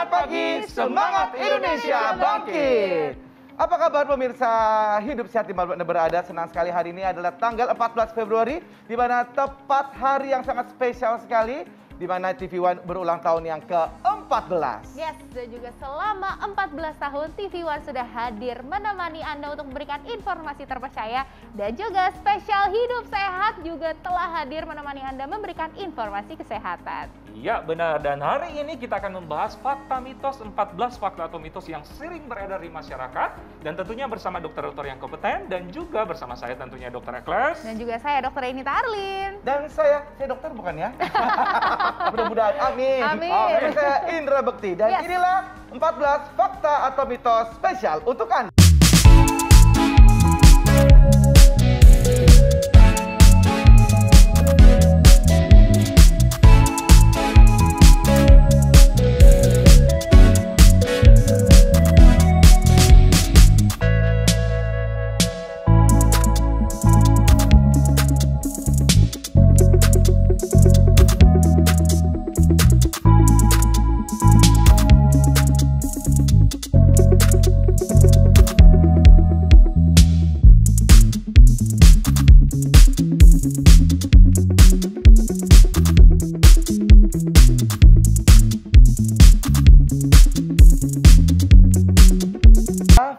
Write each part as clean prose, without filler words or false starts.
Selamat pagi, semangat Indonesia bangkit. Apa kabar pemirsa Hidup Sehat dimanapun Anda berada? Senang sekali hari ini adalah tanggal 14 Februari, di mana tepat hari yang sangat spesial sekali, di mana TV One berulang tahun yang ke-14. Yes, dan juga selama 14 tahun TV One sudah hadir menemani Anda untuk memberikan informasi terpercaya, dan juga spesial Hidup Sehat juga telah hadir menemani Anda memberikan informasi kesehatan. Iya benar, dan hari ini kita akan membahas fakta mitos, 14 fakta atau mitos yang sering beredar di masyarakat, dan tentunya bersama dokter-dokter yang kompeten, dan juga bersama saya tentunya Dr. Ekles. Dan juga saya Dr. Enita Arlin. Dan saya dokter bukan ya? Mudah-mudahan, amin. Amin. Dan saya Indra Bekti, dan inilah 14 fakta atau mitos spesial untuk Anda.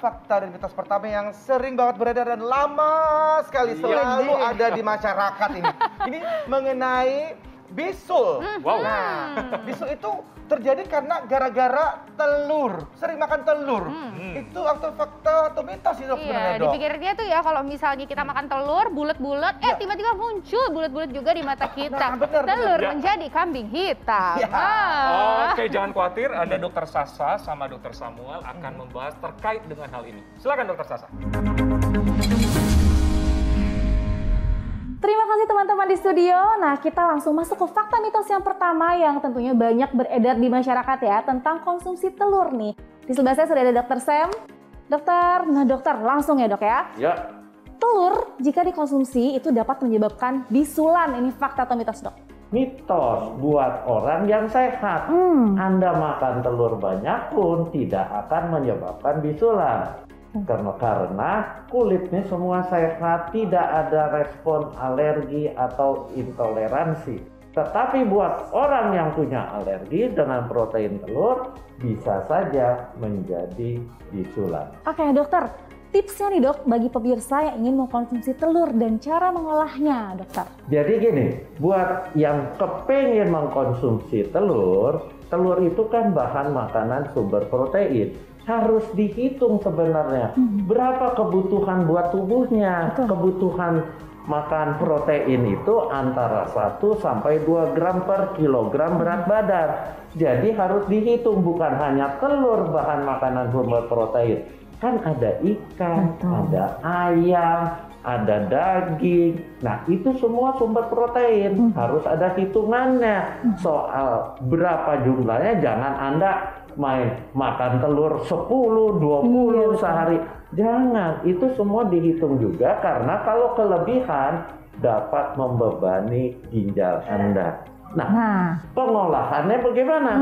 Fakta dan mitos pertama yang sering banget beredar dan lama sekali selalu ada di masyarakat ini. Ini mengenai bisul. Wow. Nah, bisul itu terjadi karena gara-gara telur, sering makan telur. Itu atau fakta atau mitos itu sebenarnya, Iya, Dok? dipikirnya tuh ya kalau misalnya kita makan telur bulat-bulat, tiba-tiba muncul bulat-bulat juga di mata kita. Telur menjadi kambing hitam. Oke, jangan khawatir, ada Dokter Sasa sama Dokter Samuel akan membahas terkait dengan hal ini. Silakan Dokter Sasa. Terima kasih teman-teman di studio. Nah, kita langsung masuk ke fakta mitos yang pertama yang tentunya banyak beredar di masyarakat ya, tentang konsumsi telur nih. Di sebelah saya sudah ada Dokter Sam. Dokter, langsung ya dok ya. Ya. Telur jika dikonsumsi itu dapat menyebabkan bisulan. Ini fakta atau mitos dok? Mitos buat orang yang sehat. Anda makan telur banyak pun tidak akan menyebabkan bisulan. Karena kulitnya semua sehat, tidak ada respon alergi atau intoleransi. Tetapi buat orang yang punya alergi dengan protein telur, bisa saja menjadi bisulan. Oke dokter, tipsnya nih dok bagi pemirsa yang ingin mengkonsumsi telur dan cara mengolahnya dokter. Jadi gini, buat yang kepengen mengkonsumsi telur, telur itu kan bahan makanan sumber protein. Harus dihitung sebenarnya berapa kebutuhan buat tubuhnya. Kebutuhan makan protein itu antara 1 sampai 2 gram per kilogram berat badan. Jadi harus dihitung, bukan hanya telur bahan makanan sumber protein. Kan ada ikan, ada ayam, ada daging. Nah, itu semua sumber protein. Harus ada hitungannya. Soal berapa jumlahnya, jangan Anda makan telur 10, 20 sehari. Jangan, itu semua dihitung juga karena kalau kelebihan dapat membebani ginjal Anda. Nah, pengolahannya bagaimana?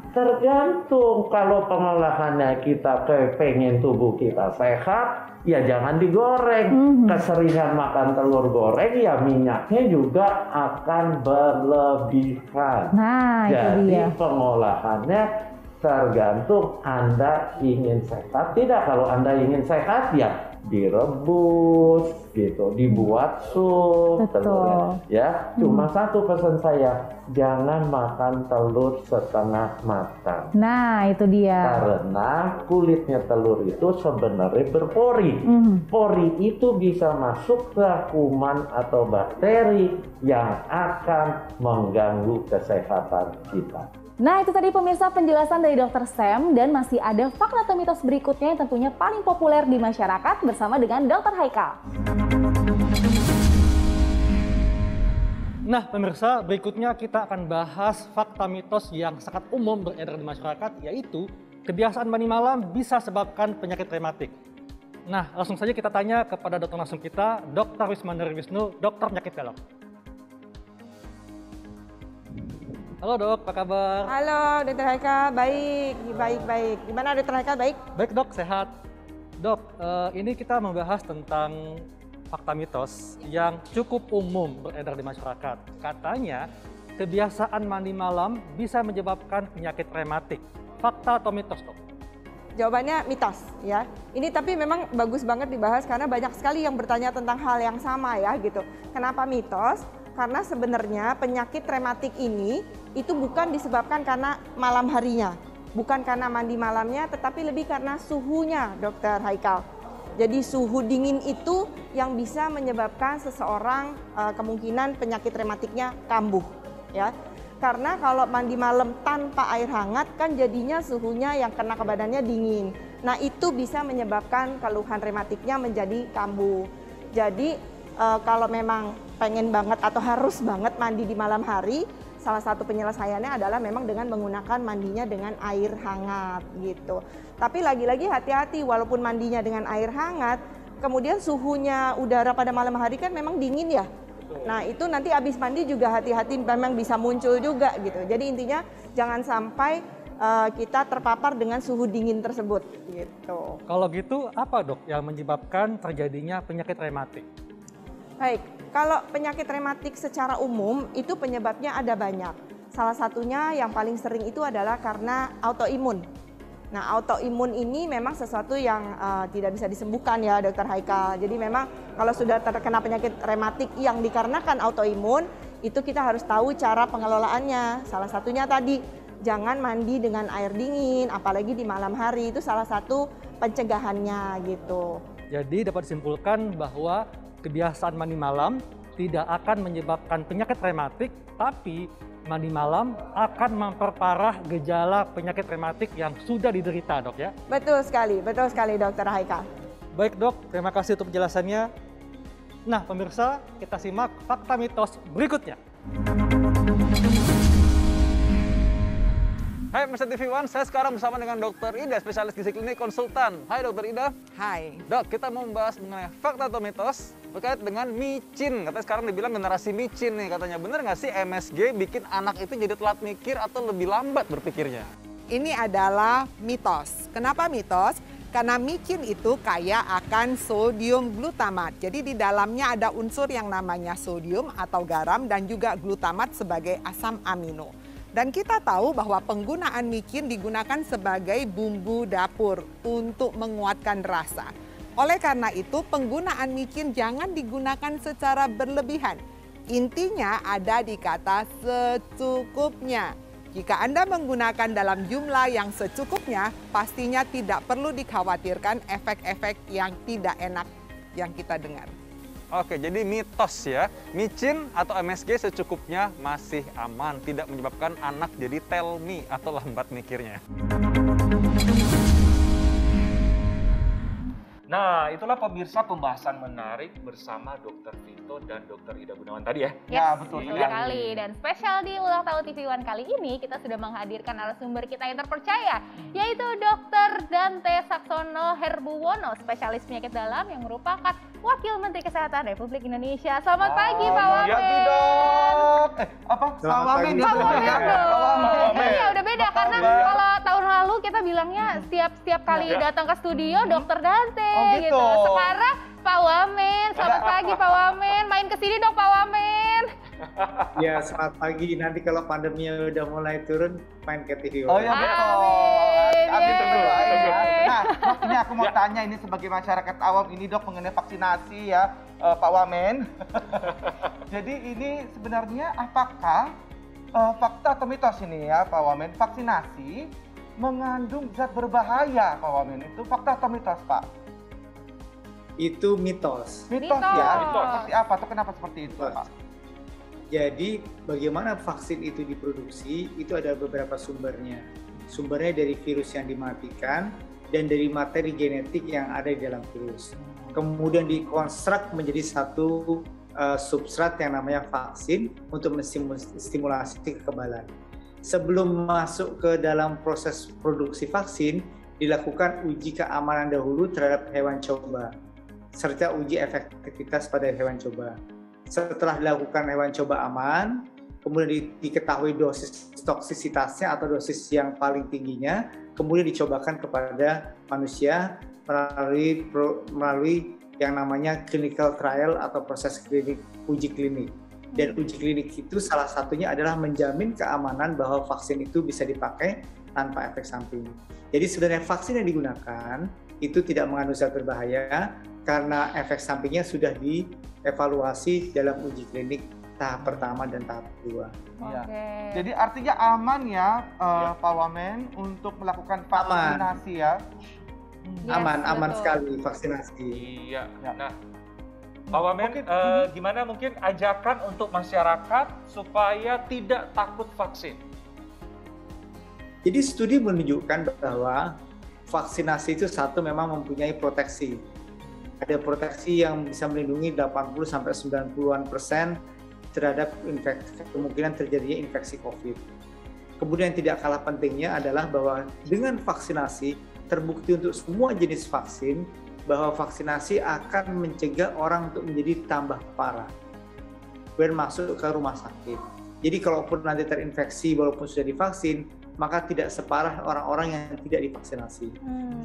Tergantung. Kalau pengolahannya kita pengen tubuh kita sehat, ya jangan digoreng. Keseringan makan telur goreng, ya minyaknya juga akan berlebihan. Nah, jadi itu dia. pengolahannya tergantung Anda ingin sehat tidak. Kalau Anda ingin sehat ya direbus gitu, dibuat sup telurnya ya. Cuma satu pesan saya, jangan makan telur setengah matang. Nah, itu dia. Karena kulitnya telur itu sebenarnya berpori. Pori itu bisa masuk ke kuman atau bakteri yang akan mengganggu kesehatan kita. Nah, itu tadi pemirsa penjelasan dari Dokter Sam, dan masih ada fakta atau mitos berikutnya yang tentunya paling populer di masyarakat bersama dengan Dokter Haikal. Nah pemirsa, berikutnya kita akan bahas fakta mitos yang sangat umum beredar di masyarakat, yaitu kebiasaan mandi malam bisa sebabkan penyakit rematik. Nah, langsung saja kita tanya kepada dokter langsung kita, Dr. Wismandari Wisnu, dokter penyakit velok. Halo dok, apa kabar? Halo, Dr. Haika. Baik. Gimana Dr. Haika? Baik? Baik dok, sehat. Dok, ini kita membahas tentang fakta mitos yang cukup umum beredar di masyarakat. Katanya, kebiasaan mandi malam bisa menyebabkan penyakit rematik. Fakta atau mitos, dok? Jawabannya mitos ya. Ini tapi memang bagus banget dibahas karena banyak sekali yang bertanya tentang hal yang sama ya gitu. Kenapa mitos? Karena sebenarnya penyakit rematik ini itu bukan disebabkan karena malam harinya. Bukan karena mandi malamnya, tetapi lebih karena suhunya, Dr. Haikal. Jadi suhu dingin itu yang bisa menyebabkan seseorang kemungkinan penyakit rematiknya kambuh ya. Karena kalau mandi malam tanpa air hangat kan jadinya suhunya yang kena ke badannya dingin. Nah itu bisa menyebabkan keluhan rematiknya menjadi kambuh. Jadi kalau memang pengen banget atau harus banget mandi di malam hari, salah satu penyelesaiannya adalah memang dengan menggunakan mandinya dengan air hangat gitu. Tapi lagi-lagi hati-hati, walaupun mandinya dengan air hangat, kemudian suhunya udara pada malam hari kan memang dingin ya. Nah itu nanti habis mandi juga hati-hati memang bisa muncul juga gitu. Jadi intinya jangan sampai kita terpapar dengan suhu dingin tersebut gitu. Kalau gitu apa dok yang menyebabkan terjadinya penyakit rematik? Baik, kalau penyakit rematik secara umum itu penyebabnya ada banyak. Salah satunya yang paling sering itu adalah karena autoimun. Nah, autoimun ini memang sesuatu yang tidak bisa disembuhkan ya, Dr. Haikal. Jadi memang kalau sudah terkena penyakit rematik yang dikarenakan autoimun, itu kita harus tahu cara pengelolaannya. Salah satunya tadi, jangan mandi dengan air dingin, apalagi di malam hari. Itu salah satu pencegahannya gitu. Jadi dapat disimpulkan bahwa kebiasaan mandi malam tidak akan menyebabkan penyakit rematik, tapi mandi malam akan memperparah gejala penyakit rematik yang sudah diderita, dok ya? Betul sekali Dr. Haikal. Baik dok, terima kasih untuk penjelasannya. Nah pemirsa, kita simak fakta mitos berikutnya. Hai pemirsa TV One, saya sekarang bersama dengan Dr. Ida, spesialis gizi klinik konsultan. Hai Dr. Ida. Hai. Dok, kita mau membahas mengenai fakta atau mitos terkait dengan micin. Katanya sekarang dibilang generasi micin nih katanya. Bener nggak sih MSG bikin anak itu jadi telat mikir atau lebih lambat berpikirnya? Ini adalah mitos. Kenapa mitos? Karena micin itu kaya akan sodium glutamat. Jadi di dalamnya ada unsur yang namanya sodium atau garam dan juga glutamat sebagai asam amino. Dan kita tahu bahwa penggunaan micin digunakan sebagai bumbu dapur untuk menguatkan rasa. Oleh karena itu, penggunaan micin jangan digunakan secara berlebihan. Intinya ada di kata secukupnya. Jika Anda menggunakan dalam jumlah yang secukupnya, pastinya tidak perlu dikhawatirkan efek-efek yang tidak enak yang kita dengar. Oke, jadi mitos ya, micin atau MSG secukupnya masih aman, tidak menyebabkan anak jadi tell me atau lambat mikirnya. Nah, itulah pemirsa pembahasan menarik bersama Dr. Vito dan Dr. Ida Gunawan tadi ya. Ya, betul sekali. Dan spesial di Ulang Tahun TV One kali ini, kita sudah menghadirkan narasumber kita yang terpercaya, yaitu Dr. Dante Saksono Herbuwono, spesialis penyakit dalam yang merupakan Wakil Menteri Kesehatan Republik Indonesia. Selamat pagi, Pak Wamen. Ya, dok. Apa? Pak Wamen ya? Pak Wamen dong. Iya, udah beda karena Wamen. kalau tahun lalu kita bilangnya setiap kali datang ke studio Dr. Dante gitu. Sekarang Pak Wamen. Selamat pagi Pak Wamen. Main ke sini dong Pak Wamen. Ya, selamat pagi. Nanti kalau pandeminya udah mulai turun, main ke TV. Oh ya betul. Amin. Nah, dok, ini aku mau tanya ini sebagai masyarakat awam ini dok mengenai vaksinasi ya, Pak Wamen. Jadi ini sebenarnya apakah fakta atau mitos ini ya, Pak Wamen? Vaksinasi mengandung zat berbahaya, Pak Wamen. Itu fakta atau mitos, Pak? Itu mitos. Mitos ya. Seperti apa? Atau kenapa seperti itu, Pak? Jadi bagaimana vaksin itu diproduksi, itu ada beberapa sumbernya. Sumbernya dari virus yang dimatikan dan dari materi genetik yang ada di dalam virus. Kemudian dikonstruk menjadi satu substrat yang namanya vaksin untuk menstimulasi kekebalan. Sebelum masuk ke dalam proses produksi vaksin, dilakukan uji keamanan dahulu terhadap hewan coba, serta uji efektivitas pada hewan coba. Setelah dilakukan hewan coba aman, kemudian diketahui dosis toksisitasnya atau dosis yang paling tingginya, kemudian dicobakan kepada manusia melalui yang namanya clinical trial atau proses klinik, uji klinik. Dan uji klinik itu salah satunya adalah menjamin keamanan bahwa vaksin itu bisa dipakai tanpa efek samping. Jadi sebenarnya vaksin yang digunakan itu tidak mengandung zat berbahaya karena efek sampingnya sudah dievaluasi dalam uji klinik tahap pertama dan tahap kedua. Iya. Jadi artinya aman ya, Pak Wamen, untuk melakukan vaksinasi ya. Aman sekali vaksinasi. Iya. Nah, Pak Wamen, gimana mungkin ajakan untuk masyarakat supaya tidak takut vaksin? Jadi studi menunjukkan bahwa vaksinasi itu satu memang mempunyai proteksi. Ada proteksi yang bisa melindungi 80-90% terhadap kemungkinan terjadinya infeksi COVID. Kemudian tidak kalah pentingnya adalah bahwa dengan vaksinasi terbukti untuk semua jenis vaksin bahwa vaksinasi akan mencegah orang untuk menjadi tambah parah dan masuk ke rumah sakit. Jadi kalaupun nanti terinfeksi walaupun sudah divaksin, maka tidak separah orang-orang yang tidak divaksinasi.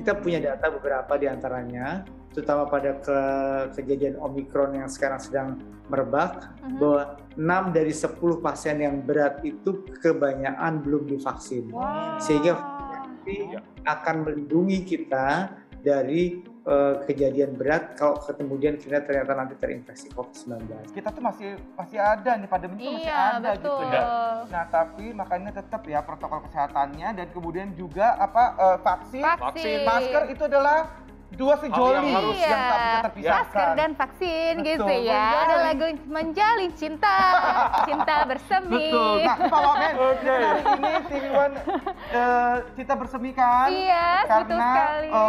Kita punya data beberapa di antaranya, terutama pada kejadian Omikron yang sekarang sedang merebak, bahwa 6 dari 10 pasien yang berat itu kebanyakan belum divaksin. Sehingga vaksinasi akan melindungi kita dari kejadian berat kalau kemudian kita ternyata nanti terinfeksi COVID-19. Kita tuh masih ada nih, pandemi itu masih ada gitu ya. Nah, tapi makanya tetap ya protokol kesehatannya dan kemudian juga vaksin. Masker itu adalah dua sejoli yang tak bisa terpisahkan. Masker dan vaksin gitu ya. Ada lagu menjalin cinta, cinta bersemi. Betul. Nah, Pak Wamen, hari ini TV One kita bersemi kan? Iya, karena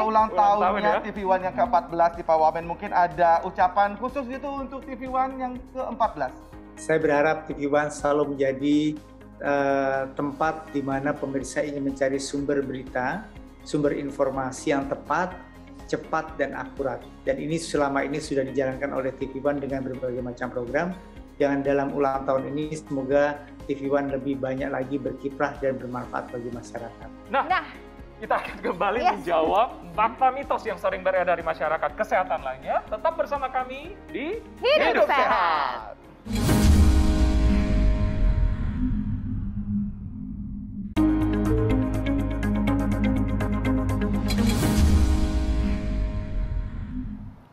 ulang tahunnya TV One yang ke-14 di Pak Wamen. Mungkin ada ucapan khusus gitu untuk TV One yang ke-14. Saya berharap TV One selalu menjadi tempat di mana pemirsa ingin mencari sumber berita, sumber informasi yang tepat, cepat dan akurat. Dan ini selama ini sudah dijalankan oleh TV One dengan berbagai macam program. Jangan dalam ulang tahun ini semoga TV One lebih banyak lagi berkiprah dan bermanfaat bagi masyarakat. Nah, kita akan kembali menjawab fakta mitos yang sering beredar di masyarakat kesehatan lainnya. Tetap bersama kami di Hidup Sehat.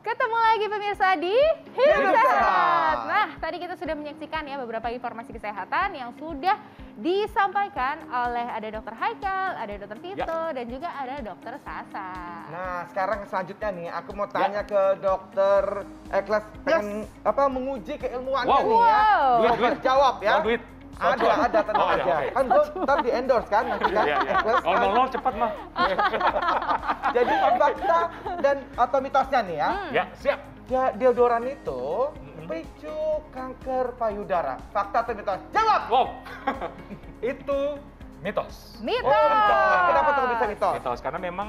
Ketemu lagi pemirsa di Hidup Sehat. Nah, tadi kita sudah menyaksikan ya beberapa informasi kesehatan yang sudah disampaikan oleh ada Dokter Haikal, ada Dokter Tito, dan juga ada Dokter Sasa. Nah, sekarang selanjutnya nih, aku mau tanya ke Dokter Eklas, pengen menguji keilmuannya nih ya. Duit jawab ya. Duit. Ada tenang aja. Kan gue ntar di endorse kan nanti kan. Kalau cepat mah. Jadi fakta dan atau mitosnya nih ya. Ya, siap. Ya, deodoran itu picu kanker payudara. Fakta atau mitos? Jawab. Wow. Itu mitos. Kenapa tuh bisa mitos? Mitos karena memang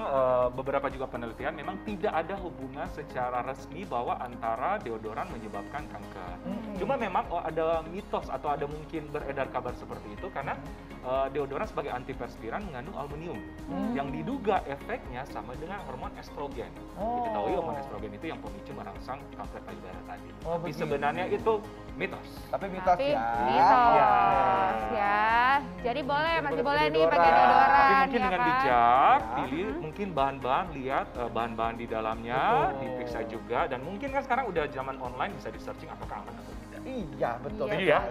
beberapa juga penelitian memang tidak ada hubungan secara resmi bahwa antara deodoran menyebabkan kanker. Cuma memang ada mitos atau ada mungkin beredar kabar seperti itu karena deodoran sebagai antiperspiran mengandung aluminium yang diduga efeknya sama dengan hormon estrogen. Diketahui hormon estrogen itu yang pemicu merangsang kanker payudara tadi. Tapi sebenarnya itu mitos. Tapi mitos ya. Mitos ya. Jadi masih boleh nih pakai deodoran. Tapi mungkin ya dengan kan? bijak, pilih mungkin bahan-bahan, lihat bahan-bahan di dalamnya, diperiksa juga. Dan mungkin kan sekarang udah zaman online bisa di-searching apakah aman atau tidak. Iya, betul. Iya.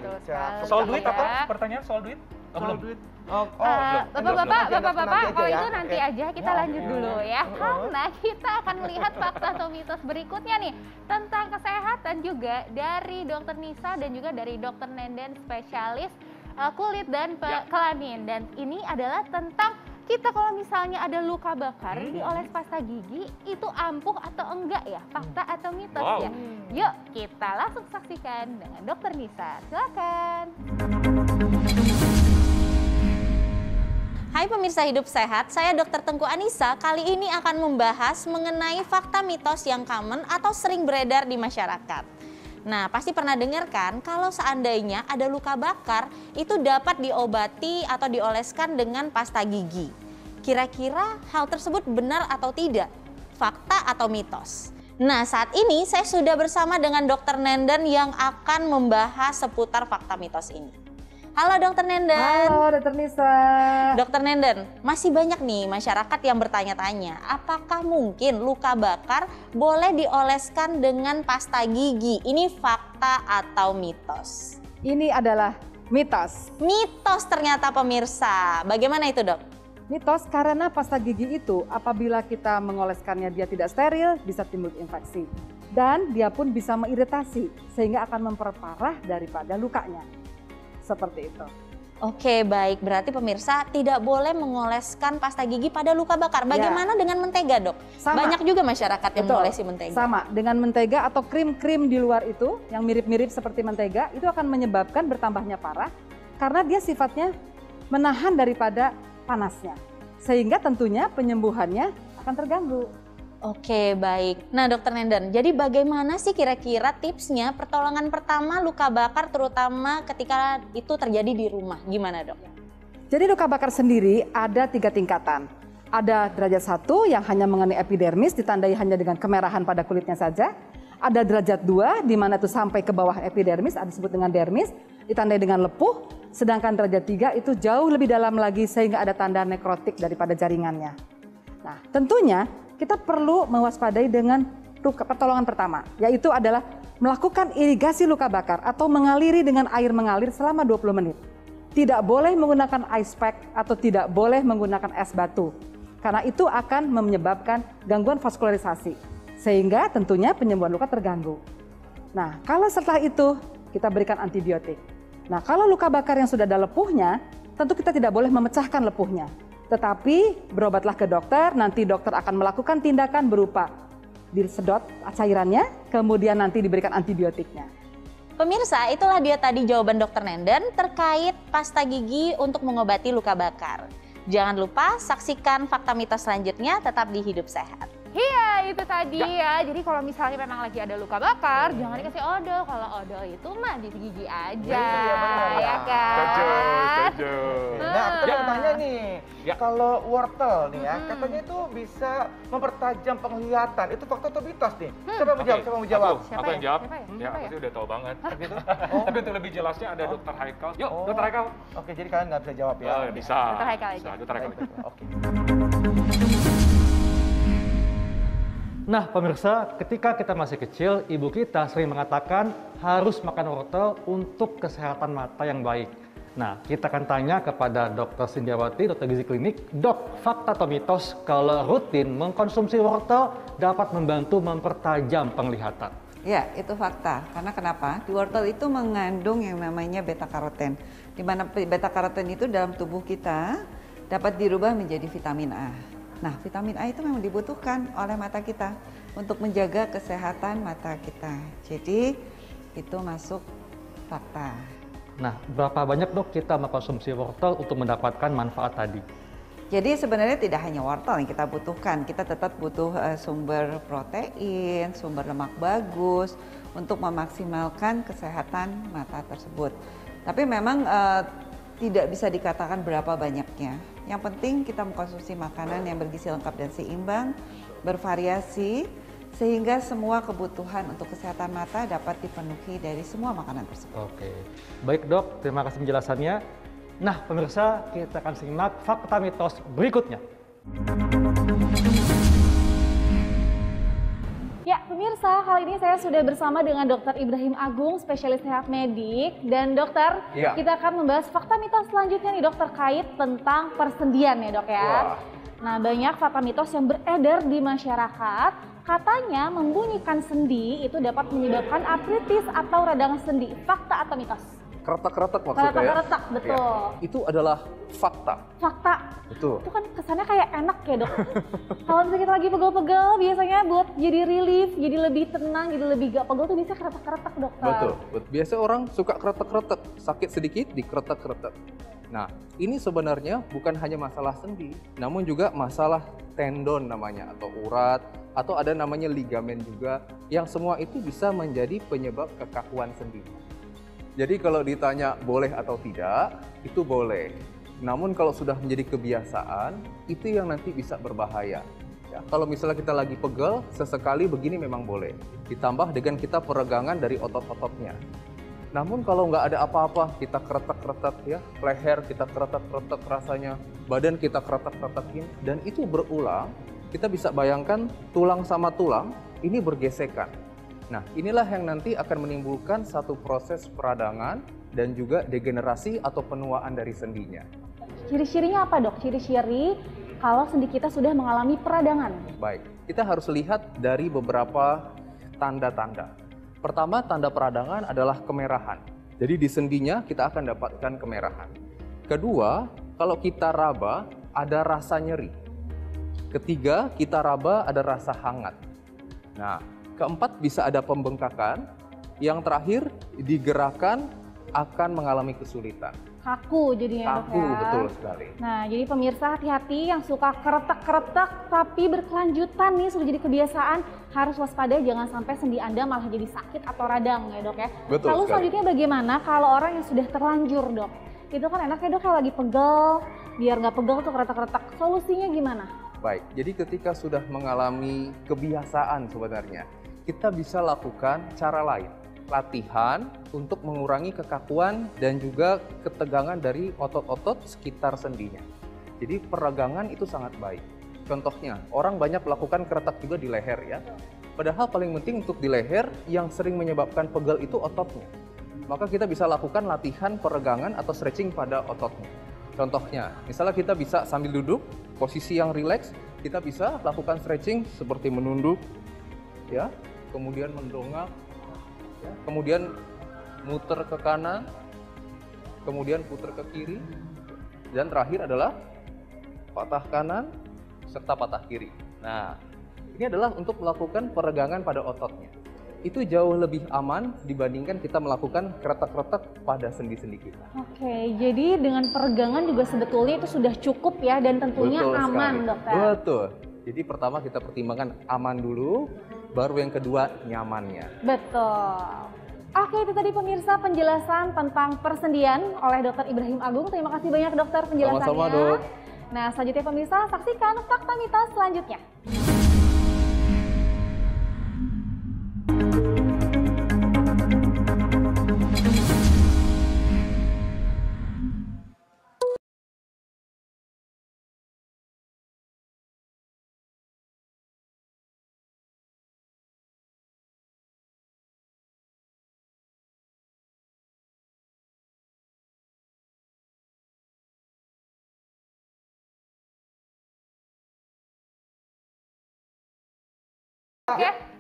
Soal duit apa? Pertanyaan soal duit? Soal duit. Bapak-bapak, kalau itu nanti aja kita lanjut dulu ya. Karena kita akan melihat fakta atau mitos berikutnya nih tentang kesehatan juga dari Dokter Nisa dan juga dari Dokter Nenden, spesialis kulit dan kelamin. Dan ini adalah tentang kita kalau misalnya ada luka bakar dioles pasta gigi itu ampuh atau enggak ya? Fakta atau mitos ya? Yuk kita langsung saksikan dengan Dokter Nisa. Silakan. Hai pemirsa Hidup Sehat, saya Dr. Tengku Anissa. Kali ini akan membahas mengenai fakta mitos yang common atau sering beredar di masyarakat. Nah, pasti pernah dengar kan kalau seandainya ada luka bakar itu dapat diobati atau dioleskan dengan pasta gigi. Kira-kira hal tersebut benar atau tidak? Fakta atau mitos? Nah, saat ini saya sudah bersama dengan Dr. Nenden yang akan membahas seputar fakta mitos ini. Halo Dr. Nenden. Halo Dr. Nisa. Dr. Nenden, masih banyak nih masyarakat yang bertanya-tanya, apakah mungkin luka bakar boleh dioleskan dengan pasta gigi? Ini fakta atau mitos? Ini adalah mitos. Mitos ternyata pemirsa. Bagaimana itu, Dok? Mitos karena pasta gigi itu apabila kita mengoleskannya dia tidak steril bisa timbul infeksi. Dan dia pun bisa mengiritasi sehingga akan memperparah daripada lukanya. Seperti itu. Oke, baik. Berarti pemirsa tidak boleh mengoleskan pasta gigi pada luka bakar. Bagaimana dengan mentega, Dok? Sama. Banyak juga masyarakat yang mengolesi mentega. Sama, dengan mentega atau krim-krim di luar itu yang mirip-mirip seperti mentega itu akan menyebabkan bertambahnya parah karena dia sifatnya menahan daripada panasnya. Sehingga tentunya penyembuhannya akan terganggu. Oke, baik. Nah, Dr. Nenden, jadi bagaimana sih kira-kira tipsnya pertolongan pertama luka bakar terutama ketika itu terjadi di rumah? Gimana, Dok? Jadi luka bakar sendiri ada 3 tingkatan. Ada derajat 1 yang hanya mengenai epidermis ditandai hanya dengan kemerahan pada kulitnya saja. Ada derajat 2 di mana itu sampai ke bawah epidermis, ada disebut dengan dermis, ditandai dengan lepuh. Sedangkan derajat 3 itu jauh lebih dalam lagi sehingga ada tanda nekrotik daripada jaringannya. Nah, tentunya kita perlu mewaspadai dengan pertolongan pertama, yaitu adalah melakukan irigasi luka bakar atau mengaliri dengan air mengalir selama 20 menit. Tidak boleh menggunakan ice pack atau tidak boleh menggunakan es batu, karena itu akan menyebabkan gangguan vaskularisasi, sehingga tentunya penyembuhan luka terganggu. Nah, kalau setelah itu kita berikan antibiotik. Nah, kalau luka bakar yang sudah ada lepuhnya, tentu kita tidak boleh memecahkan lepuhnya. Tetapi berobatlah ke dokter, nanti dokter akan melakukan tindakan berupa disedot cairannya, kemudian nanti diberikan antibiotiknya. Pemirsa, itulah dia tadi jawaban Dr. Nenden terkait pasta gigi untuk mengobati luka bakar. Jangan lupa saksikan fakta mitos selanjutnya tetap di Hidup Sehat. Iya, itu tadi ya. Jadi kalau misalnya memang lagi ada luka bakar, jangan dikasih odol. Kalau odol itu mah di gigi aja. Iya, benar. Ya kan? Setuju. Nah, aku mau tanya nih, kalau wortel nih ya, katanya itu bisa mempertajam penglihatan. Itu fakta atau mitos nih? Siapa mau jawab? Siapa mau jawab? Aku yang jawab. Siapa ya? Ya, Siapa aku ya? sih udah tahu banget. Gitu? Tapi untuk lebih jelasnya ada Dr. Haikal. Yuk, Dr. Haikal. Oke, jadi kalian nggak bisa jawab ya? Bisa. Dr. Haikal aja. Bisa, Dr. Haikal. Oke. Nah pemirsa, ketika kita masih kecil, ibu kita sering mengatakan harus makan wortel untuk kesehatan mata yang baik. Nah, kita akan tanya kepada Dr. Sindiawati, Dr. Gizi Klinik, Dok, fakta atau mitos kalau rutin mengkonsumsi wortel dapat membantu mempertajam penglihatan? Ya, itu fakta. Karena kenapa? Di wortel itu mengandung yang namanya beta karoten. Di mana beta karoten itu dalam tubuh kita dapat dirubah menjadi vitamin A. Nah, vitamin A itu memang dibutuhkan oleh mata kita untuk menjaga kesehatan mata kita. Jadi, itu masuk fakta. Nah, berapa banyak dok kita mengkonsumsi wortel untuk mendapatkan manfaat tadi? Jadi sebenarnya tidak hanya wortel yang kita butuhkan, kita tetap butuh sumber protein, sumber lemak bagus untuk memaksimalkan kesehatan mata tersebut. Tapi memang tidak bisa dikatakan berapa banyaknya. Yang penting kita mengkonsumsi makanan yang bergizi lengkap dan seimbang, bervariasi, sehingga semua kebutuhan untuk kesehatan mata dapat dipenuhi dari semua makanan tersebut. Oke, baik dok, terima kasih penjelasannya. Nah pemirsa, kita akan simak fakta mitos berikutnya. Ya pemirsa, kali ini saya sudah bersama dengan Dr. Ibrahim Agung, spesialis sehat medik. Dan dokter, kita akan membahas fakta mitos selanjutnya nih dok, terkait tentang persendian ya dok ya. Wah. Nah banyak fakta mitos yang beredar di masyarakat, katanya membunyikan sendi itu dapat menyebabkan artritis atau radang sendi. Fakta atau mitos? Keretak-keretak maksudnya ya? Keretak-keretak, betul. Ya. Itu adalah fakta. Fakta. Betul. Itu kan kesannya kayak enak ya dok. Kalau misalnya kita lagi pegel-pegel, biasanya buat jadi relief, jadi lebih tenang, jadi lebih gak pegel tuh biasanya keretak-keretak dokter. Betul. Biasa orang suka keretak-keretak, sakit sedikit dikeretak-keretak. Nah, ini sebenarnya bukan hanya masalah sendi, namun juga masalah tendon namanya atau urat atau ada namanya ligamen juga, yang semua itu bisa menjadi penyebab kekakuan sendi. Jadi kalau ditanya boleh atau tidak, itu boleh. Namun kalau sudah menjadi kebiasaan, itu yang nanti bisa berbahaya. Ya, kalau misalnya kita lagi pegel, sesekali begini memang boleh. Ditambah dengan kita peregangan dari otot-ototnya. Namun kalau nggak ada apa-apa, kita keretek-keretek ya, leher kita keretek-keretek rasanya, badan kita keretek-keretekin, dan itu berulang, kita bisa bayangkan tulang sama tulang ini bergesekan. Nah, inilah yang nanti akan menimbulkan satu proses peradangan dan juga degenerasi atau penuaan dari sendinya. Ciri-cirinya apa dok? Ciri-ciri kalau sendi kita sudah mengalami peradangan. Baik, kita harus lihat dari beberapa tanda-tanda. Pertama, tanda peradangan adalah kemerahan. Jadi di sendinya kita akan dapatkan kemerahan. Kedua, kalau kita raba ada rasa nyeri. Ketiga, kita raba ada rasa hangat. Nah, keempat bisa ada pembengkakan. Yang terakhir, digerakkan akan mengalami kesulitan. Kaku jadinya dok ya. Kaku, betul sekali. Nah, jadi pemirsa hati-hati yang suka keretek-keretek tapi berkelanjutan nih sudah jadi kebiasaan, harus waspada jangan sampai sendi Anda malah jadi sakit atau radang ya dok ya. Betul Lalu sekali. selanjutnya bagaimana kalau orang yang sudah terlanjur dok? Itu kan enaknya dok kalau lagi pegel, biar nggak pegel tuh keretek-keretek. Solusinya gimana? Baik, jadi ketika sudah mengalami kebiasaan sebenarnya, kita bisa lakukan cara lain. Latihan untuk mengurangi kekakuan dan juga ketegangan dari otot-otot sekitar sendinya. Jadi peregangan itu sangat baik. Contohnya, orang banyak melakukan keretak juga di leher ya. Padahal paling penting untuk di leher yang sering menyebabkan pegel itu ototnya. Maka kita bisa lakukan latihan peregangan atau stretching pada ototnya. Contohnya, misalnya kita bisa sambil duduk, posisi yang rileks, kita bisa lakukan stretching seperti menunduk, ya, kemudian mendongak, ya, kemudian muter ke kanan, kemudian putar ke kiri, dan terakhir adalah patah kanan serta patah kiri. Nah, ini adalah untuk melakukan peregangan pada ototnya. Itu jauh lebih aman dibandingkan kita melakukan keretak-keretak pada sendi-sendi kita. Oke, jadi dengan peregangan juga sebetulnya itu sudah cukup ya dan tentunya Betul aman sekali. dokter. Betul. Jadi pertama kita pertimbangkan aman dulu, baru yang kedua nyamannya. Betul. Oke, itu tadi pemirsa penjelasan tentang persendian oleh Dr. Ibrahim Agung. Terima kasih banyak dokter penjelasannya. Sama-sama, Dok. Nah, selanjutnya pemirsa saksikan fakta mitos selanjutnya.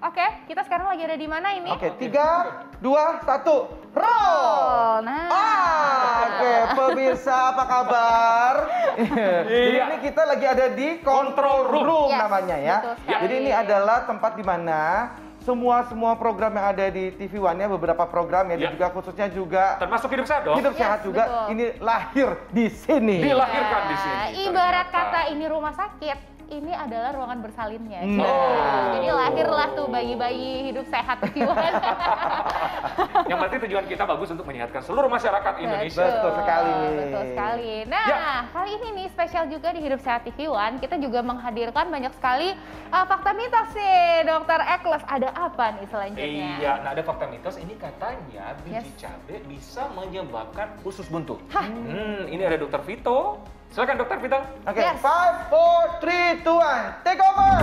Oke, kita sekarang lagi ada di mana ini? Oke, 3, 2, 1, roll! Nah. Oke, pemirsa apa kabar? Jadi ini kita lagi ada di control room Yes, namanya ya. betul sekali. Jadi ini adalah tempat di mana semua program yang ada di TV One ya, beberapa program ya, dan juga khususnya juga termasuk Hidup Sehat dong. Hidup Sehat juga betul. ini lahir di sini. Dilahirkan di sini. Ibarat ternyata. kata ini rumah sakit, ini adalah ruangan bersalinnya. Nah. Jadi lahirlah tuh bayi-bayi Hidup Sehat TV One. Yang berarti tujuan kita bagus untuk menyehatkan seluruh masyarakat Indonesia. Betul sekali. Betul sekali. Nah, Ya. kali ini nih spesial juga di Hidup Sehat TV One, kita juga menghadirkan banyak sekali fakta mitos nih, Dokter Ekles. Ada apa nih selanjutnya? Iya, nah ada fakta mitos ini katanya biji cabai bisa menyebabkan usus buntu. Ini ada Dokter Vito. Silakan Dokter Vito. Oke, 5, 4, 3, 2, 1, take over!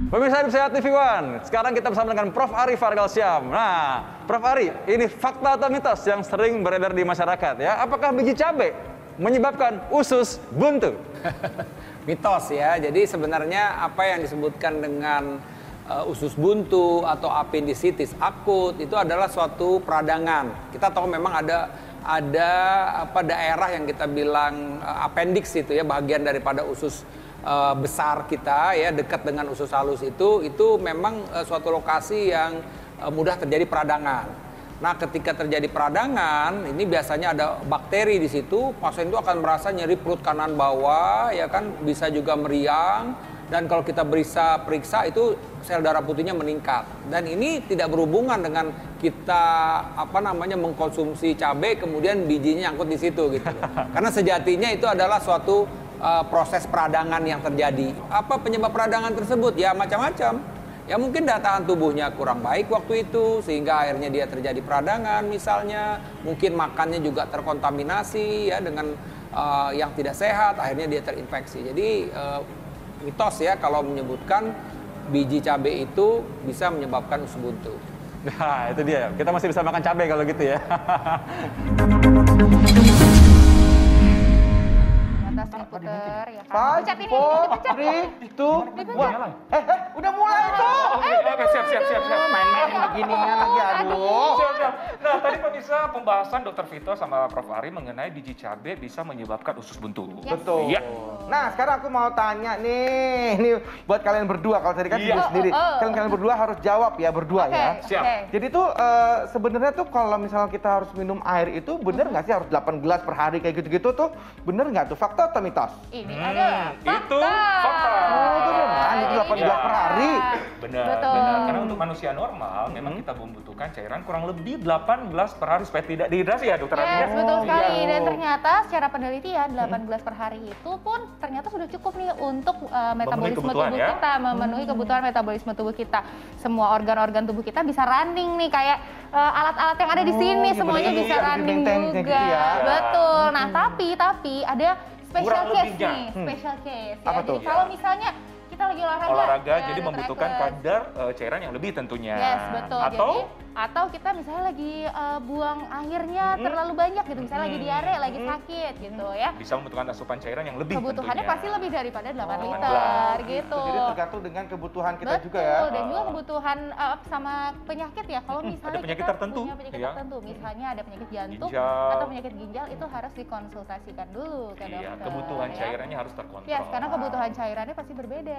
Pemirsa Hidup Sehat TV One, sekarang kita bersama dengan Prof. Ari Fargal Syam. Nah, Prof. Ari, ini fakta atau mitos yang sering beredar di masyarakat ya. Apakah biji cabai menyebabkan usus buntu? Mitos ya, jadi sebenarnya apa yang disebutkan dengan usus buntu atau appendicitis akut itu adalah suatu peradangan. Kita tahu memang ada daerah yang kita bilang appendix itu ya, bagian daripada usus besar kita ya, dekat dengan usus halus itu memang suatu lokasi yang mudah terjadi peradangan. Nah, ketika terjadi peradangan, ini biasanya ada bakteri di situ, pasien itu akan merasa nyeri perut kanan bawah, ya kan, bisa juga meriang, dan kalau kita periksa itu sel darah putihnya meningkat. Dan ini tidak berhubungan dengan kita mengkonsumsi cabai kemudian bijinya nyangkut di situ gitu. Karena sejatinya itu adalah suatu proses peradangan yang terjadi. Apa penyebab peradangan tersebut? Ya macam-macam. Ya mungkin daya tahan tubuhnya kurang baik waktu itu sehingga akhirnya dia terjadi peradangan misalnya, mungkin makannya juga terkontaminasi ya dengan yang tidak sehat, akhirnya dia terinfeksi. Jadi mitos ya kalau menyebutkan biji cabai itu bisa menyebabkan usus buntu. Nah, itu dia. Kita masih bisa makan cabai kalau gitu ya. Puter ya kan. Five, 4, 3, 2, 1. Udah mulai tuh. Oke, siap. Main-main beginian lagi, aduh. Siap. Nah, tadi pemirsa pembahasan Dr. Vito sama Prof. Ari mengenai biji cabai bisa menyebabkan usus buntu. Betul. Iya. Nah, sekarang aku mau tanya nih buat kalian berdua. Kalau tadi kan sendiri, kalian berdua harus jawab ya berdua ya. Siap. Jadi tuh sebenarnya tuh kalau misalnya kita harus minum air itu bener nggak sih harus 8 gelas per hari kayak gitu-gitu tuh bener nggak tuh, fakta atau mitos? Ini adalah itu fakta. Oh, itu beneran itu 8 gelas per hari. Benar. Karena untuk manusia normal memang kita membutuhkan cairan kurang lebih 8 gelas per hari supaya tidak dehidrasi ya, Dokter Ari. Yes, betul sekali. Dan ternyata secara penelitian 8 gelas per hari itu pun ternyata sudah cukup nih untuk metabolisme tubuh kita, memenuhi kebutuhan metabolisme tubuh kita. Semua organ-organ tubuh kita bisa running nih kayak alat-alat yang ada di sini semuanya bisa running juga. Gitu ya. Betul. Nah, tapi ada special Kurang case lebihnya. nih, special case ya. Apa Jadi tuh? kalau misalnya kita lagi olahraga Jadi Dr. membutuhkan Eko. kadar cairan yang lebih tentunya. Yes, betul. Atau Atau kita misalnya lagi buang airnya terlalu banyak gitu, misalnya lagi diare, lagi sakit gitu ya. bisa membutuhkan asupan cairan yang lebih Kebutuhannya tentunya. pasti lebih daripada 8 Oh, liter gitu. Jadi tergantung dengan kebutuhan kita Betul, juga ya. dan juga kebutuhan sama penyakit ya. Kalau misalnya penyakit kita tertentu, punya penyakit ya. tertentu, misalnya ada penyakit jantung Ginjal. atau penyakit ginjal, itu harus dikonsultasikan dulu ke dokter. Iya, kebutuhan ya. cairannya harus terkontrol. Yes, karena kebutuhan cairannya pasti berbeda.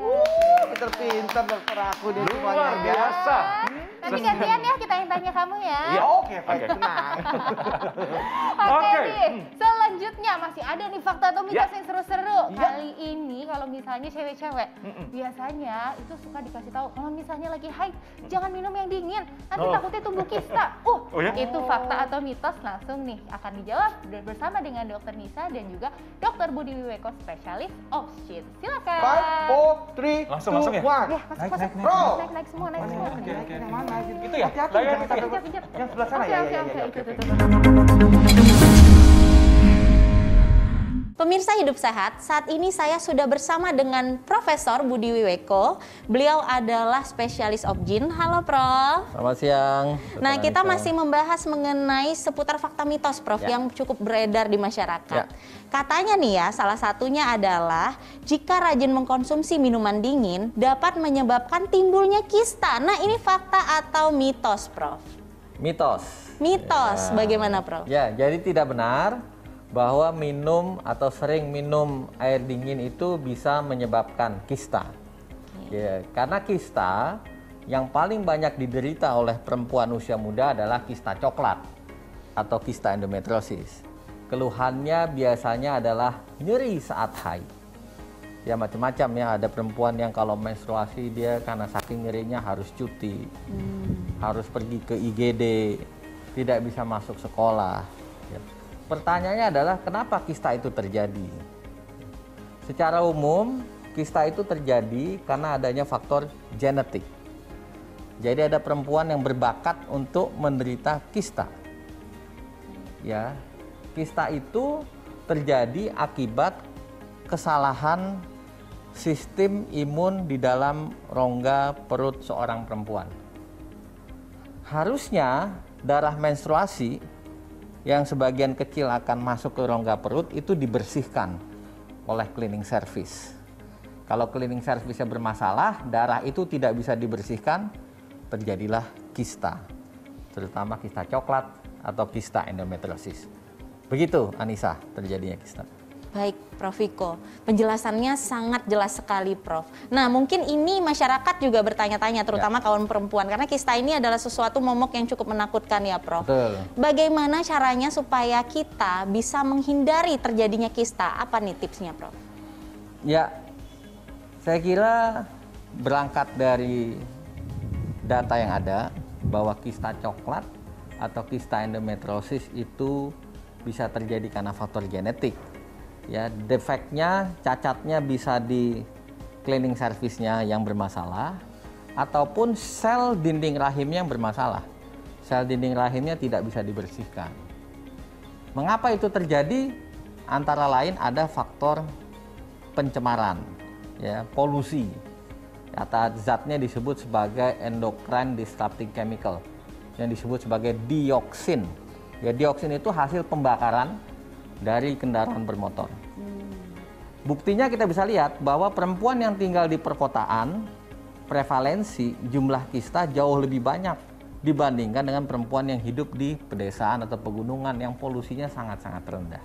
Pinter dokter aku dia Luar biasa. Nanti gantian ya kita yang tanya kamu ya. Ya oke, baik, tenang. Oke nih, selanjutnya masih ada nih fakta atau mitos Ya. yang seru-seru. Ya. Kali ini kalau misalnya cewek-cewek, biasanya itu suka dikasih tahu kalau misalnya lagi haid, jangan minum yang dingin, nanti takutnya tumbuh kista. Oh ya? Itu fakta atau mitos? Langsung nih akan dijawab bersama dengan Dr. Nisa dan juga Dr. Budi Wiweko, spesialis obstetrik. Silakan. 5, 4, 3, Langsung 2, ya? 1. Ya, masuk. Roll. Naik semua, naik semua. Itu ya? Hati-hati, Layar jangan itu ya? pencet-pencet. Yang sebelah sana Oke, ya? oke, Ya, oke, ya, itu. Pemirsa Hidup Sehat, saat ini saya sudah bersama dengan Profesor Budi Wiweko. Beliau adalah spesialis obgyn. Halo Prof. Selamat siang. Nah, kita masih membahas mengenai seputar fakta mitos, Prof, yang cukup beredar di masyarakat. Katanya nih ya, salah satunya adalah jika rajin mengkonsumsi minuman dingin dapat menyebabkan timbulnya kista. Nah, ini fakta atau mitos, Prof? Mitos. Mitos, bagaimana Prof? Ya, jadi tidak benar bahwa minum atau sering minum air dingin itu bisa menyebabkan kista. Ya, karena kista yang paling banyak diderita oleh perempuan usia muda adalah kista coklat atau kista endometriosis. Keluhannya biasanya adalah nyeri saat haid. Ya macam-macam ya, ada perempuan yang kalau menstruasi dia karena saking nyerinya harus cuti, harus pergi ke IGD, tidak bisa masuk sekolah. Ya. Pertanyaannya adalah kenapa kista itu terjadi? Secara umum, kista itu terjadi karena adanya faktor genetik. Jadi ada perempuan yang berbakat untuk menderita kista. Ya, kista itu terjadi akibat kesalahan sistem imun di dalam rongga perut seorang perempuan. Harusnya darah menstruasi yang sebagian kecil akan masuk ke rongga perut itu dibersihkan oleh cleaning service. Kalau cleaning service-nya bermasalah, darah itu tidak bisa dibersihkan, terjadilah kista, terutama kista coklat atau kista endometriosis. Begitu Anissa terjadinya kista. Baik, Prof. Viko. Penjelasannya sangat jelas sekali, Prof. Nah, mungkin ini masyarakat juga bertanya-tanya, terutama kaum perempuan, karena kista ini adalah sesuatu momok yang cukup menakutkan ya, Prof. Betul. Bagaimana caranya supaya kita bisa menghindari terjadinya kista? Apa nih tipsnya, Prof? Ya, saya kira berangkat dari data yang ada bahwa kista coklat atau kista endometriosis itu bisa terjadi karena faktor genetik. Ya, defeknya, cacatnya bisa di cleaning service-nya yang bermasalah ataupun sel dinding rahimnya yang bermasalah. Sel dinding rahimnya tidak bisa dibersihkan. Mengapa itu terjadi? Antara lain ada faktor pencemaran, ya, polusi. Kata zatnya disebut sebagai endocrine disrupting chemical yang disebut sebagai dioksin. Ya, dioksin itu hasil pembakaran dari kendaraan bermotor. Buktinya kita bisa lihat bahwa perempuan yang tinggal di perkotaan, prevalensi jumlah kista jauh lebih banyak dibandingkan dengan perempuan yang hidup di pedesaan atau pegunungan yang polusinya sangat-sangat rendah.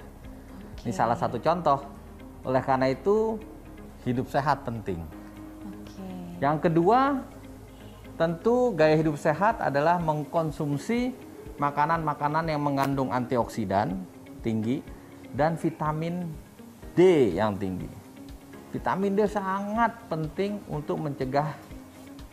Ini salah satu contoh. Oleh karena itu, hidup sehat penting. Yang kedua, tentu gaya hidup sehat adalah mengkonsumsi makanan-makanan yang mengandung antioksidan tinggi dan vitamin D yang tinggi. Vitamin D sangat penting untuk mencegah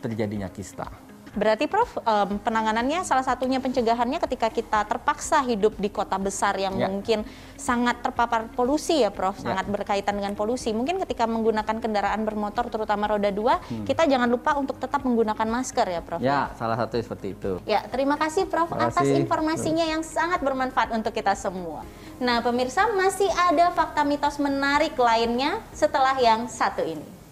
terjadinya kista. Berarti Prof, penanganannya salah satunya pencegahannya ketika kita terpaksa hidup di kota besar yang mungkin sangat terpapar polusi ya Prof, sangat berkaitan dengan polusi. Mungkin ketika menggunakan kendaraan bermotor terutama roda 2, kita jangan lupa untuk tetap menggunakan masker ya Prof. Ya, salah satu seperti itu. Ya, terima kasih Prof atas informasinya yang sangat bermanfaat untuk kita semua. Nah, pemirsa, masih ada fakta mitos menarik lainnya setelah yang satu ini.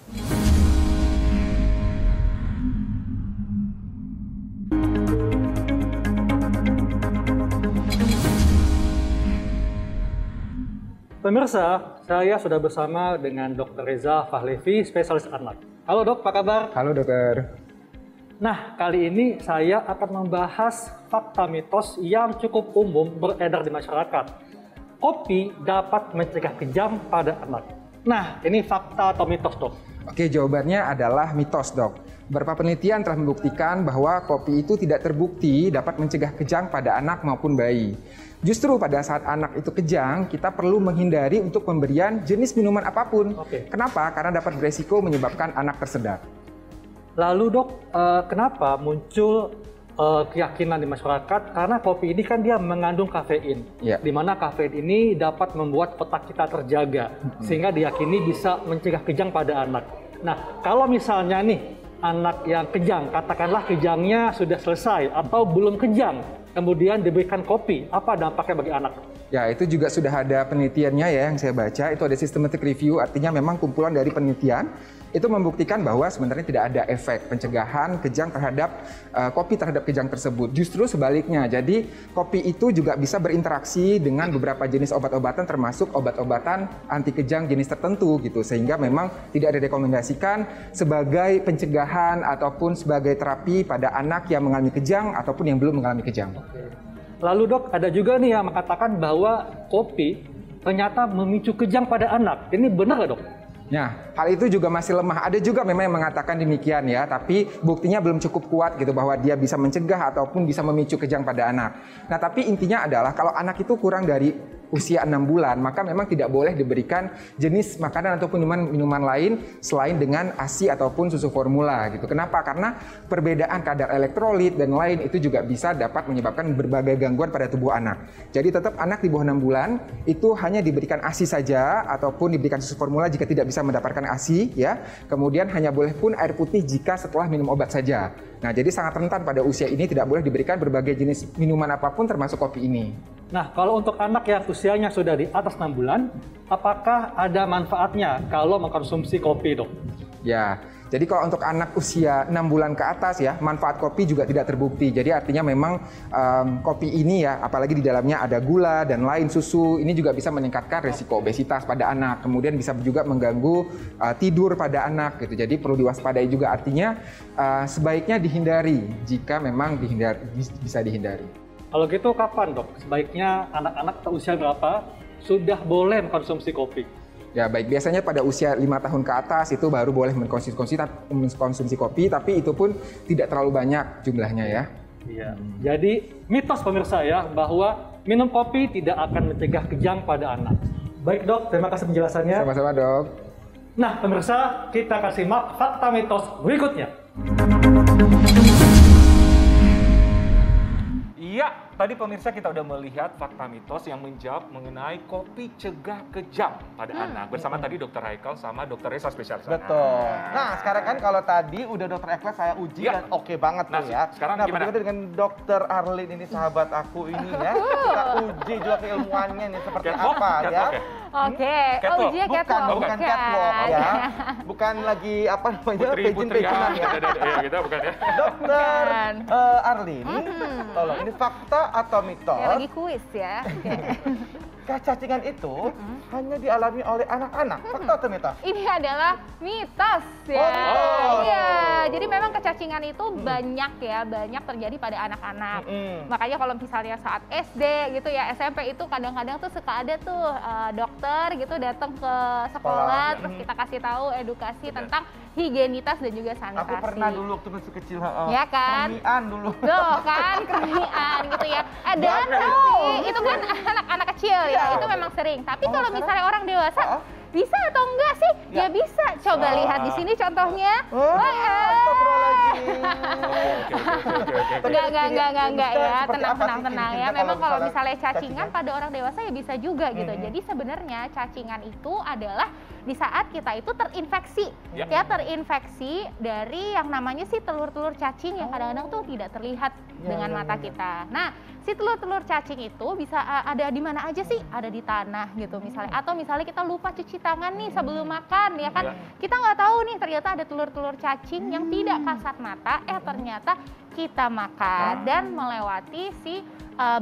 Pemirsa, saya sudah bersama dengan Dr. Reza Fahlevi, spesialis anak. Halo dok, apa kabar? Halo dokter. Nah, kali ini saya akan membahas fakta mitos yang cukup umum beredar di masyarakat. Kopi dapat mencegah kejang pada anak. Nah, ini fakta atau mitos dok? Oke, jawabannya adalah mitos dok. Beberapa penelitian telah membuktikan bahwa kopi itu tidak terbukti dapat mencegah kejang pada anak maupun bayi. Justru pada saat anak itu kejang, kita perlu menghindari untuk pemberian jenis minuman apapun. Kenapa? Karena dapat beresiko menyebabkan anak tersedak. Lalu dok, kenapa muncul keyakinan di masyarakat? Karena kopi ini kan dia mengandung kafein, di mana kafein ini dapat membuat otak kita terjaga, sehingga diyakini bisa mencegah kejang pada anak. Nah, kalau misalnya nih, anak yang kejang, katakanlah kejangnya sudah selesai atau belum kejang, kemudian diberikan kopi, apa dampaknya bagi anak? Ya, itu juga sudah ada penelitiannya ya yang saya baca. Itu ada systematic review, artinya memang kumpulan dari penelitian itu membuktikan bahwa sebenarnya tidak ada efek pencegahan kejang terhadap kopi terhadap kejang tersebut. Justru sebaliknya. Jadi kopi itu juga bisa berinteraksi dengan beberapa jenis obat-obatan termasuk obat-obatan anti kejang jenis tertentu gitu. Sehingga memang tidak direkomendasikan sebagai pencegahan ataupun sebagai terapi pada anak yang mengalami kejang ataupun yang belum mengalami kejang. Lalu dok, ada juga nih yang mengatakan bahwa kopi ternyata memicu kejang pada anak. Ini benar nggak dok? Nah, hal itu juga masih lemah. Ada juga memang yang mengatakan demikian ya, tapi buktinya belum cukup kuat gitu bahwa dia bisa mencegah ataupun bisa memicu kejang pada anak. Nah, tapi intinya adalah kalau anak itu kurang dari usia 6 bulan, maka memang tidak boleh diberikan jenis makanan ataupun minuman lain selain dengan ASI ataupun susu formula gitu. Kenapa? Karena perbedaan kadar elektrolit dan lain itu juga bisa dapat menyebabkan berbagai gangguan pada tubuh anak. Jadi tetap anak di bawah 6 bulan itu hanya diberikan ASI saja ataupun diberikan susu formula jika tidak bisa mendapatkan ASI ya. Kemudian hanya boleh pun air putih jika setelah minum obat saja. Nah, jadi sangat rentan pada usia ini tidak boleh diberikan berbagai jenis minuman apapun termasuk kopi ini. Nah, kalau untuk anak yang usianya sudah di atas 6 bulan, apakah ada manfaatnya kalau mengkonsumsi kopi, dok? Ya, jadi kalau untuk anak usia 6 bulan ke atas ya, manfaat kopi juga tidak terbukti. Jadi artinya memang kopi ini ya, apalagi di dalamnya ada gula dan lain susu, ini juga bisa meningkatkan risiko obesitas pada anak. Kemudian bisa juga mengganggu tidur pada anak gitu. Jadi perlu diwaspadai juga, artinya sebaiknya dihindari jika memang bisa dihindari. Kalau gitu kapan dok? Sebaiknya anak-anak usia berapa sudah boleh mengkonsumsi kopi? Ya baik, biasanya pada usia 5 tahun ke atas itu baru boleh mengkonsumsi kopi, tapi itu pun tidak terlalu banyak jumlahnya ya. Iya. Jadi mitos pemirsa ya bahwa minum kopi tidak akan mencegah kejang pada anak. Baik dok, terima kasih penjelasannya. Sama-sama dok. Nah pemirsa, kita akan simak fakta mitos berikutnya. Iya, tadi pemirsa kita udah melihat fakta mitos yang menjawab mengenai kopi cegah kejang pada anak. Bersama tadi Dr. Haikal sama Dr. Reza spesialis anak. Betul. Nah, sekarang kan kalau tadi udah Dr. Eklas saya uji dan oke banget tuh ya. Sekarang gimana? Bagaimana dengan Dr. Arlin ini sahabat aku ini ya? Kita uji juga keilmuannya nih seperti apa ya. Oke, ujinya bukan catwalk ya. Bukan lagi apa namanya? Putri ya. Kita bukan ya. Dr. Arlin, tolong ini fakta atau mitos? Ya, lagi kuis ya. Cacingan itu hanya dialami oleh anak-anak. Fakta atau mitos? Ini adalah mitos ya. Iya, jadi memang kecacingan itu banyak ya, banyak terjadi pada anak-anak. Makanya kalau misalnya saat SD gitu ya, SMP itu kadang-kadang tuh suka ada tuh dokter gitu datang ke sekolah, terus kita kasih tahu edukasi tentang higienitas dan juga sanitasi. Aku pernah dulu waktu masih kecil. Ya kan? Kermian dulu. Tuh kan, kermian gitu ya. Dan itu kan anak-anak kecil ya, itu memang sering. Tapi kalau misalnya orang dewasa, bisa atau enggak sih? Ya bisa. Coba lihat di sini contohnya. Enggak ya. Tenang ya. Memang kalau misalnya cacingan pada orang dewasa ya bisa juga gitu. Jadi sebenarnya cacingan itu adalah di saat kita itu terinfeksi. Ya, terinfeksi dari yang namanya sih telur-telur cacing yang kadang-kadang tuh tidak terlihat dengan mata kita. Nah, si telur-telur cacing itu bisa ada di mana aja sih? Ada di tanah gitu misalnya. Atau misalnya kita lupa cuci tangan nih sebelum makan ya kan. Kita nggak tahu nih ternyata ada telur-telur cacing yang tidak kasat mata. Ternyata kita makan dan melewati si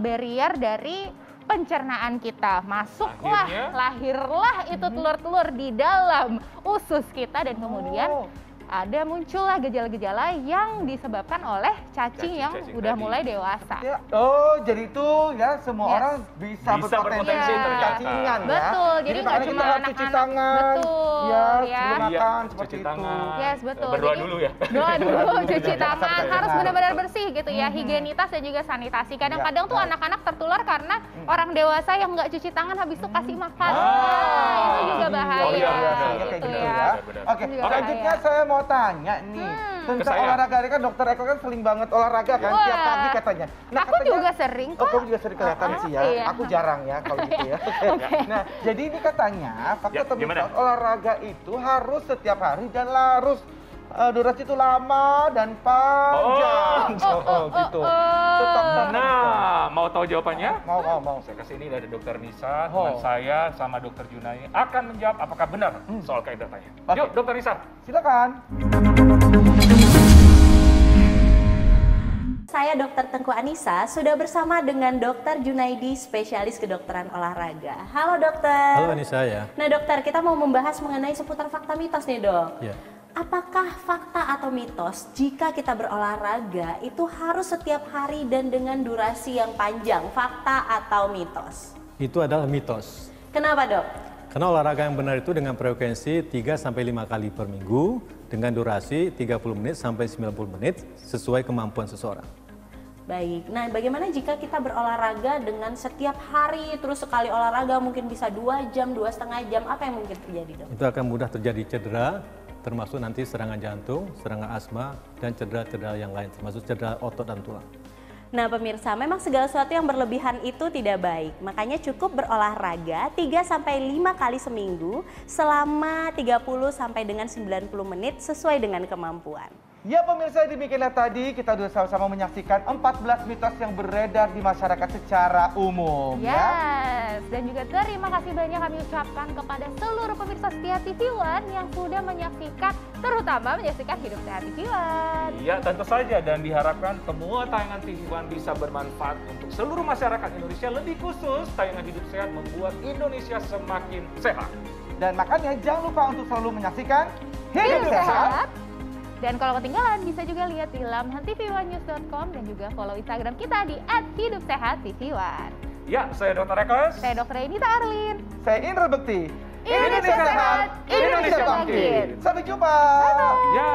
barrier dari pencernaan kita. Masuklah, lahirlah itu telur-telur di dalam usus kita dan kemudian ada muncullah gejala-gejala yang disebabkan oleh cacing yang udah mulai dewasa. Oh, jadi itu ya semua orang bisa berpotensi tercacingan ya. Betul, jadi nggak cuma anak-anak. Cuci tangan, betul, sebelum makan seperti itu. Yes, betul. Berdoa dulu ya. Doa dulu, cuci tangan, harus benar-benar bersih gitu ya. Higienitas dan juga sanitasi. Kadang-kadang tuh anak-anak tertular karena orang dewasa yang nggak cuci tangan habis itu kasih makan. Itu juga bahaya. Gitu ya. Oke, selanjutnya saya mau tanya nih tentang olahraga. Kan Dokter Eko kan sering banget olahraga kan tiap pagi katanya. Nah, aku juga sering kok. Kamu juga sering kelihatan sih ya. Aku jarang ya kalau gitu ya. Nah, jadi ini katanya fakta atau mitos olahraga itu harus setiap hari dan harus durasi itu lama dan panjang. Gitu. Nah, mau tahu jawabannya? Mau. Saya kasih ini dari Dokter Nisa, teman saya sama Dokter Junai akan menjawab apakah benar soal kaidah tanya. Yuk, Dokter Nisa. Silakan. Saya Dr. Tengku Anissa sudah bersama dengan Dr. Junaidi, spesialis kedokteran olahraga. Halo dokter. Halo Anissa ya. Nah dokter, kita mau membahas mengenai seputar fakta mitos nih dok. Ya. Apakah fakta atau mitos jika kita berolahraga itu harus setiap hari dan dengan durasi yang panjang? Fakta atau mitos? Itu adalah mitos. Kenapa dok? Karena olahraga yang benar itu dengan frekuensi 3-5 kali per minggu dengan durasi 30 menit sampai 90 menit sesuai kemampuan seseorang. Baik, nah bagaimana jika kita berolahraga dengan setiap hari terus sekali olahraga mungkin bisa 2 jam, 2,5 jam, apa yang mungkin terjadi dok? Itu akan mudah terjadi cedera, termasuk nanti serangan jantung, serangan asma, dan cedera-cedera yang lain, termasuk cedera otot dan tulang. Nah pemirsa, memang segala sesuatu yang berlebihan itu tidak baik. Makanya cukup berolahraga 3-5 kali seminggu selama 30 sampai dengan 90 menit sesuai dengan kemampuan. Ya pemirsa, demikianlah tadi kita sudah sama-sama menyaksikan 14 mitos yang beredar di masyarakat secara umum. Yes, dan juga terima kasih banyak kami ucapkan kepada seluruh pemirsa setia TV One yang sudah menyaksikan, terutama menyaksikan Hidup Sehat TV One. Iya, tentu saja, dan diharapkan semua tayangan TV One bisa bermanfaat untuk seluruh masyarakat Indonesia, lebih khusus tayangan Hidup Sehat membuat Indonesia semakin sehat. Dan makanya jangan lupa untuk selalu menyaksikan Hidup Sehat. Dan kalau ketinggalan bisa juga lihat di laman tvOnenews.com dan juga follow Instagram kita di @hidupsehatTV1. Ya, saya Dr. Ekos. Saya Dr. Renita Arlin. Saya Indra Bekti. Indonesia sehat, Indonesia bangkit. Sampai jumpa. Ya.